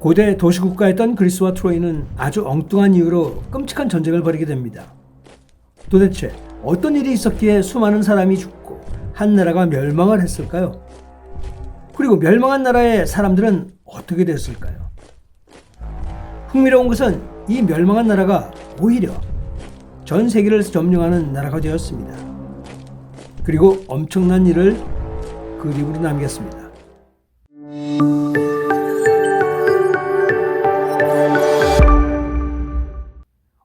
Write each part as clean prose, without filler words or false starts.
고대 도시국가였던 그리스와 트로이는 아주 엉뚱한 이유로 끔찍한 전쟁을 벌이게 됩니다. 도대체 어떤 일이 있었기에 수많은 사람이 죽고 한 나라가 멸망을 했을까요? 그리고 멸망한 나라의 사람들은 어떻게 됐을까요? 흥미로운 것은 이 멸망한 나라가 오히려 전 세계를 점령하는 나라가 되었습니다. 그리고 엄청난 일을 그림으로 남겼습니다.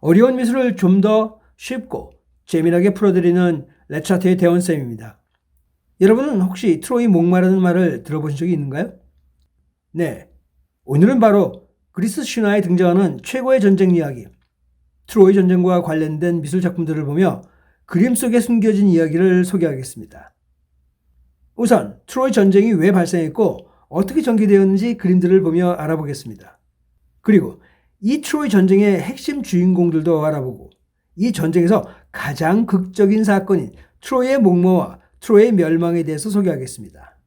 어려운 미술을 좀 더 쉽고 재미나게 풀어드리는 레차트의 대원쌤입니다. 여러분은 혹시 트로이 목마라는 말을 들어보신 적이 있는가요? 네, 오늘은 바로 그리스 신화에 등장하는 최고의 전쟁 이야기, 트로이 전쟁과 관련된 미술 작품들을 보며 그림 속에 숨겨진 이야기를 소개하겠습니다. 우선 트로이 전쟁이 왜 발생했고 어떻게 전개되었는지 그림들을 보며 알아보겠습니다. 그리고 이 트로이 전쟁의 핵심 주인공들도 알아보고 이 전쟁에서 가장 극적인 사건인 트로이의 목마와 트로이의 멸망에 대해서 소개하겠습니다.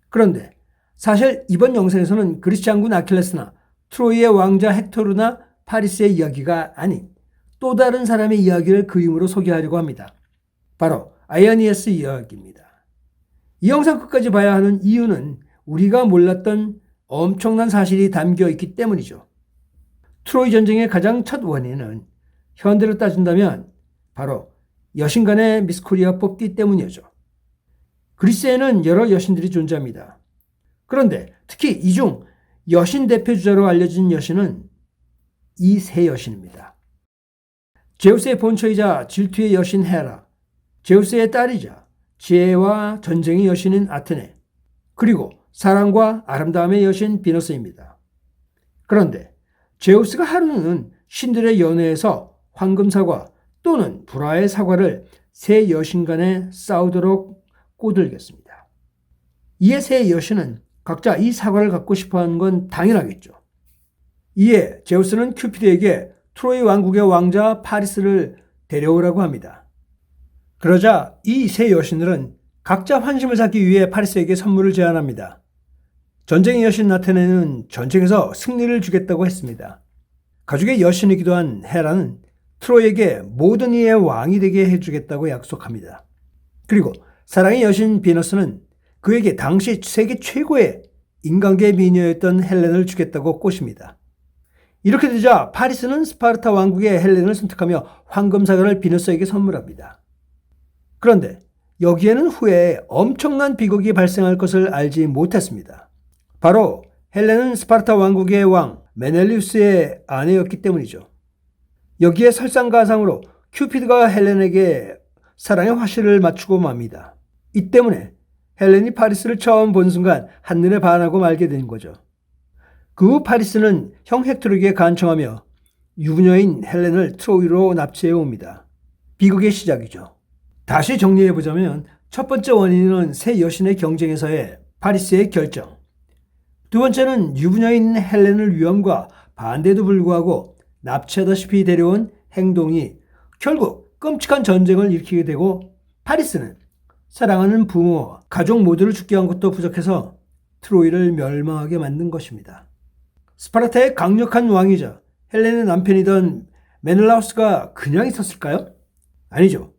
그런데 사실 이번 영상에서는 그리스 장군 아킬레스나 트로이의 왕자 헥토르나 파리스의 이야기가 아닌 또 다른 사람의 이야기를 그림으로 소개하려고 합니다. 바로 아이아니아스 이야기입니다. 이 영상 끝까지 봐야 하는 이유는 우리가 몰랐던 엄청난 사실이 담겨 있기 때문이죠. 트로이 전쟁의 가장 첫 원인은 현대로 따진다면 바로 여신 간의 미스코리아 뽑기 때문이었죠. 그리스에는 여러 여신들이 존재합니다. 그런데 특히 이 중 여신 대표주자로 알려진 여신은 이 세 여신입니다. 제우스의 본처이자 질투의 여신 헤라, 제우스의 딸이자 지혜와 전쟁의 여신인 아테네, 그리고 사랑과 아름다움의 여신 비너스입니다. 그런데 제우스가 하루는 신들의 연회에서 황금사과 또는 불화의 사과를 세 여신 간에 싸우도록 꼬들겼습니다. 이에 세 여신은 각자 이 사과를 갖고 싶어하는 건 당연하겠죠. 이에 제우스는 큐피드에게 트로이 왕국의 왕자 파리스를 데려오라고 합니다. 그러자 이 세 여신들은 각자 환심을 사기 위해 파리스에게 선물을 제안합니다. 전쟁의 여신 아테네는 전쟁에서 승리를 주겠다고 했습니다. 가족의 여신이기도 한 헤라는 트로이에게 모든 이의 왕이 되게 해주겠다고 약속합니다. 그리고 사랑의 여신 비너스는 그에게 당시 세계 최고의 인간계 미녀였던 헬렌을 주겠다고 꼬십니다. 이렇게 되자 파리스는 스파르타 왕국의 헬렌을 선택하며 황금사과를 비너스에게 선물합니다. 그런데 여기에는 후에 엄청난 비극이 발생할 것을 알지 못했습니다. 바로 헬렌은 스파르타 왕국의 왕 메넬리우스의 아내였기 때문이죠. 여기에 설상가상으로 큐피드가 헬렌에게 사랑의 화실을 맞추고 맙니다. 이 때문에 헬렌이 파리스를 처음 본 순간 한눈에 반하고 말게 된 거죠. 그 후 파리스는 형 헥토르에게 간청하며 유부녀인 헬렌을 트로이로 납치해 옵니다. 비극의 시작이죠. 다시 정리해보자면 첫 번째 원인은 세 여신의 경쟁에서의 파리스의 결정. 두 번째는 유부녀인 헬렌을 위험과 반대에도 불구하고 납치하다시피 데려온 행동이 결국 끔찍한 전쟁을 일으키게 되고 파리스는 사랑하는 부모와 가족 모두를 죽게 한 것도 부족해서 트로이를 멸망하게 만든 것입니다. 스파르타의 강력한 왕이자 헬렌의 남편이던 메넬라우스가 그냥 있었을까요? 아니죠.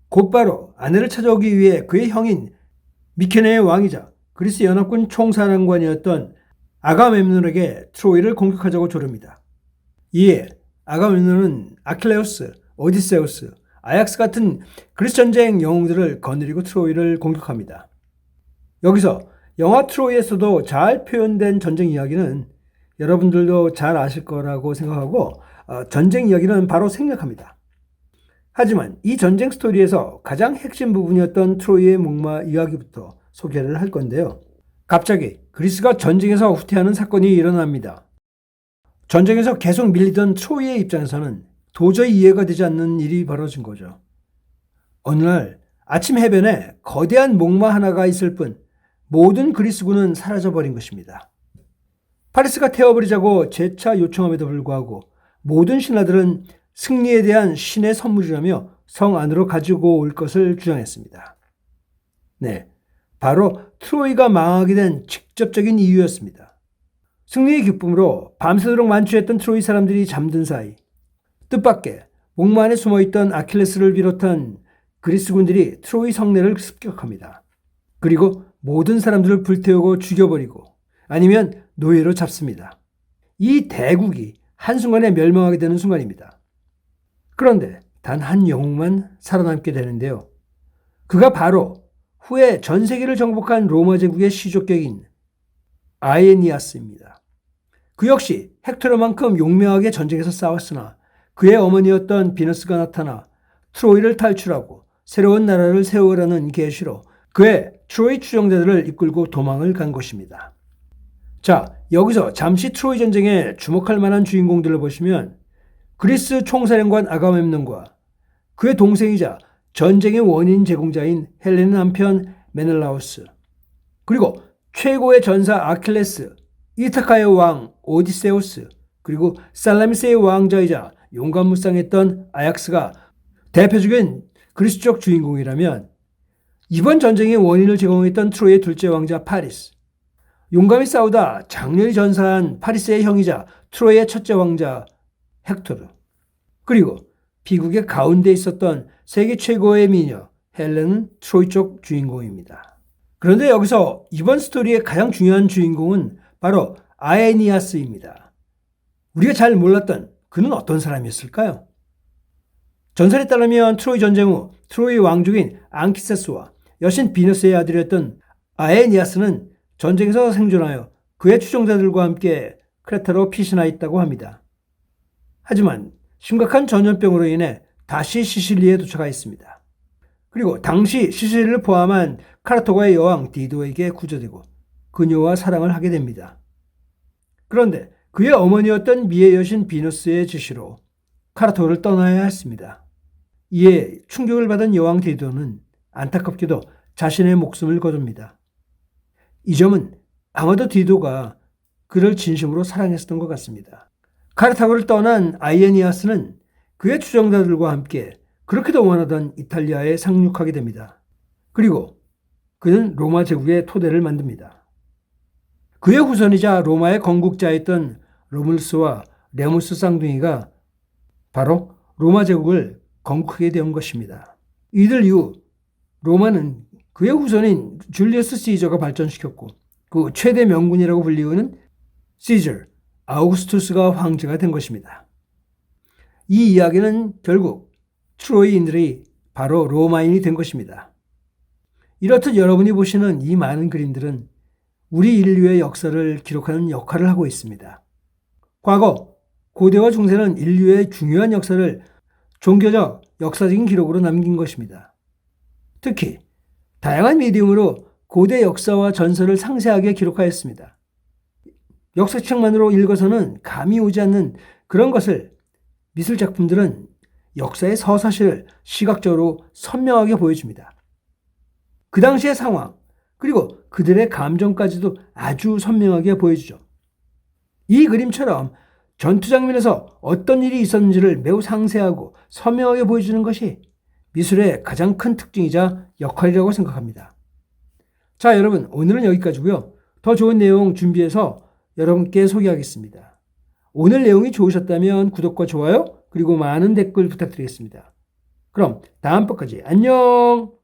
곧바로 아내를 찾아오기 위해 그의 형인 미케네의 왕이자 그리스 연합군 총사령관이었던 아가멤논에게 트로이를 공격하자고 조릅니다. 이에 아가멤논은 아킬레우스, 오디세우스, 아약스 같은 그리스 전쟁 영웅들을 거느리고 트로이를 공격합니다. 여기서 영화 트로이에서도 잘 표현된 전쟁 이야기는 여러분들도 잘 아실 거라고 생각하고 전쟁 이야기는 바로 생략합니다. 하지만 이 전쟁 스토리에서 가장 핵심 부분이었던 트로이의 목마 이야기부터 소개를 할 건데요. 갑자기 그리스가 전쟁에서 후퇴하는 사건이 일어납니다. 전쟁에서 계속 밀리던 트로이의 입장에서는 도저히 이해가 되지 않는 일이 벌어진 거죠. 어느 날 아침 해변에 거대한 목마 하나가 있을 뿐 모든 그리스군은 사라져버린 것입니다. 파리스가 태워버리자고 재차 요청함에도 불구하고 모든 신하들은 승리에 대한 신의 선물이라며 성 안으로 가지고 올 것을 주장했습니다. 네, 바로 트로이가 망하게 된 직접적인 이유였습니다. 승리의 기쁨으로 밤새도록 만취했던 트로이 사람들이 잠든 사이 뜻밖의 목마 안에 숨어있던 아킬레스를 비롯한 그리스 군들이 트로이 성내를 습격합니다. 그리고 모든 사람들을 불태우고 죽여버리고 아니면 노예로 잡습니다. 이 대국이 한순간에 멸망하게 되는 순간입니다. 그런데 단 한 영웅만 살아남게 되는데요. 그가 바로 후에 전 세계를 정복한 로마 제국의 시족격인 아에니아스입니다. 그 역시 헥토르만큼 용맹하게 전쟁에서 싸웠으나 그의 어머니였던 비너스가 나타나 트로이를 탈출하고 새로운 나라를 세우라는 계시로 그의 트로이 추종자들을 이끌고 도망을 간 것입니다. 자, 여기서 잠시 트로이 전쟁에 주목할 만한 주인공들을 보시면 그리스 총사령관 아가멤논과 그의 동생이자 전쟁의 원인 제공자인 헬레네 남편 메넬라우스, 그리고 최고의 전사 아킬레스, 이타카의 왕 오디세우스, 그리고 살라미스의 왕자이자 용감무쌍했던 아약스가 대표적인 그리스적 주인공이라면 이번 전쟁의 원인을 제공했던 트로이의 둘째 왕자 파리스, 용감히 싸우다 장렬히 전사한 파리스의 형이자 트로이의 첫째 왕자 헥토르, 그리고 비극의 가운데 있었던 세계 최고의 미녀 헬렌은 트로이 쪽 주인공입니다. 그런데 여기서 이번 스토리의 가장 중요한 주인공은 바로 아에니아스입니다. 우리가 잘 몰랐던 그는 어떤 사람이었을까요? 전설에 따르면 트로이 전쟁 후 트로이 왕족인 앙키세스와 여신 비너스의 아들이었던 아에니아스는 전쟁에서 생존하여 그의 추종자들과 함께 크레타로 피신하였다고 합니다. 하지만 심각한 전염병으로 인해 다시 시실리에 도착하였습니다. 그리고 당시 시실리를 포함한 카르타고의 여왕 디도에게 구조되고 그녀와 사랑을 하게 됩니다. 그런데 그의 어머니였던 미의 여신 비너스의 지시로 카르타고를 떠나야 했습니다. 이에 충격을 받은 여왕 디도는 안타깝게도 자신의 목숨을 거둡니다. 이 점은 아마도 디도가 그를 진심으로 사랑했었던 것 같습니다. 카르타고를 떠난 아이에니아스는 그의 추종자들과 함께 그렇게도 원하던 이탈리아에 상륙하게 됩니다. 그리고 그는 로마 제국의 토대를 만듭니다. 그의 후손이자 로마의 건국자였던 로물루스와 레무스 쌍둥이가 바로 로마 제국을 건국하게 된 것입니다. 이들 이후 로마는 그의 후손인 줄리어스 시저가 발전시켰고 그 최대 명군이라고 불리우는 시저, 아우구스투스가 황제가 된 것입니다. 이 이야기는 결국 트로이인들이 바로 로마인이 된 것입니다. 이렇듯 여러분이 보시는 이 많은 그림들은 우리 인류의 역사를 기록하는 역할을 하고 있습니다. 과거, 고대와 중세는 인류의 중요한 역사를 종교적, 역사적인 기록으로 남긴 것입니다. 특히 다양한 미디움으로 고대 역사와 전설을 상세하게 기록하였습니다. 역사책만으로 읽어서는 감이 오지 않는 그런 것을 미술작품들은 역사의 서사실을 시각적으로 선명하게 보여줍니다. 그 당시의 상황, 그리고 그들의 감정까지도 아주 선명하게 보여주죠. 이 그림처럼 전투 장면에서 어떤 일이 있었는지를 매우 상세하고 선명하게 보여주는 것이 미술의 가장 큰 특징이자 역할이라고 생각합니다. 자, 여러분, 오늘은 여기까지고요. 더 좋은 내용 준비해서 여러분께 소개하겠습니다. 오늘 내용이 좋으셨다면 구독과 좋아요, 그리고 많은 댓글 부탁드리겠습니다. 그럼 다음번까지 안녕!